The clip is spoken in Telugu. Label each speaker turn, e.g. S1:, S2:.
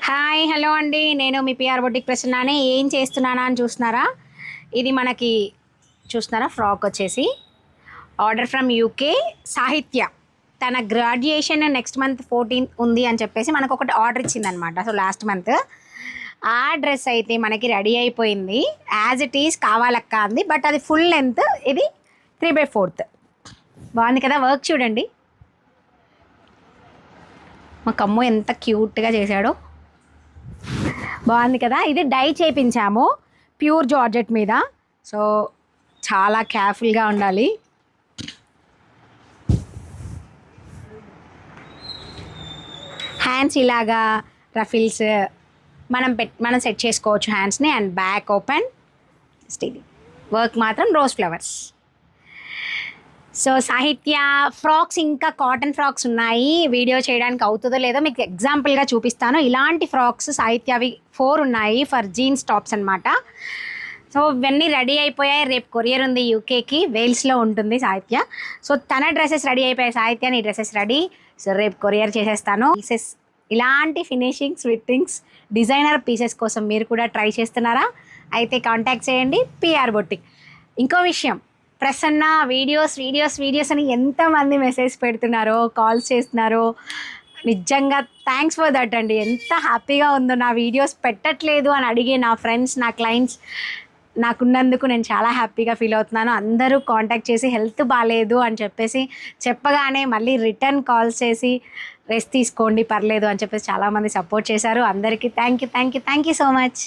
S1: హాయ్ హలో అండి, నేను మీ పిఆర్ బొటిక్ ప్రసన్నాని. ఏం చేస్తున్నానా అని చూస్తున్నారా? ఇది మనకి చూస్తున్నారా ఫ్రాక్ వచ్చేసి ఆర్డర్ ఫ్రమ్ యూకే. సాహిత్య తన గ్రాడ్యుయేషన్ నెక్స్ట్ మంత్ 14th ఉంది అని చెప్పేసి మనకు ఒకటి ఆర్డర్ ఇచ్చిందనమాట. సో లాస్ట్ మంత్ ఆ డ్రెస్ అయితే మనకి రెడీ అయిపోయింది. యాజ్ ఇట్ ఈస్ కావాలక్క అంది, బట్ అది ఫుల్ లెంత్. ఇది 3/4 బాగుంది కదా. వర్క్ చూడండి, మా కమ్ము ఎంత క్యూట్గా చేశాడో. బాగుంది కదా. ఇది డై చేయించాము ప్యూర్ జార్జెట్ మీద. సో చాలా కేర్ఫుల్గా ఉండాలి. హ్యాండ్స్ ఇలాగా రఫిల్స్ మనం సెట్ చేసుకోవచ్చు హ్యాండ్స్ని. And back open. ఇది వర్క్ మాత్రం రోజ్ ఫ్లవర్స్. సో సాహిత్య ఫ్రాక్స్, ఇంకా కాటన్ ఫ్రాక్స్ ఉన్నాయి. వీడియో చేయడానికి అవుతుందో లేదో మీకు ఎగ్జాంపుల్గా చూపిస్తాను. ఇలాంటి ఫ్రాక్స్ సాహిత్యవి 4 ఉన్నాయి ఫర్ జీన్స్ టాప్స్ అనమాట. సో ఇవన్నీ రెడీ అయిపోయాయి. రేపు కొరియర్ ఉంది యూకేకి, వేల్స్లో ఉంటుంది సాహిత్య. సో తన డ్రెస్సెస్ రెడీ అయిపోయాయి, సాహిత్య నీ డ్రెస్సెస్ రెడీ. సో రేపు కొరియర్ చేసేస్తాను. పీసెస్ ఇలాంటి ఫినిషింగ్స్ విట్టింగ్స్ డిజైనర్ పీసెస్ కోసం మీరు కూడా ట్రై చేస్తున్నారా? అయితే కాంటాక్ట్ చేయండి పిఆర్ బొటిక్. ఇంకో విషయం, ప్రసన్న వీడియోస్ అని ఎంతమంది మెసేజ్ పెడుతున్నారో, కాల్స్ చేస్తున్నారో, నిజంగా థ్యాంక్స్ ఫర్ దట్ అండి. ఎంత హ్యాపీగా ఉందో. నా వీడియోస్ పెట్టట్లేదు అని అడిగే నా ఫ్రెండ్స్, నా క్లయింట్స్ నాకున్నందుకు నేను చాలా హ్యాపీగా ఫీల్ అవుతున్నాను. అందరూ కాంటాక్ట్ చేసి హెల్త్ బాగాలేదు అని చెప్పేసి చెప్పగానే మళ్ళీ రిటర్న్ కాల్స్ చేసి రెస్ట్ తీసుకోండి పర్లేదు అని చెప్పేసి చాలామంది సపోర్ట్ చేశారు. అందరికీ థ్యాంక్ యూ సో మచ్.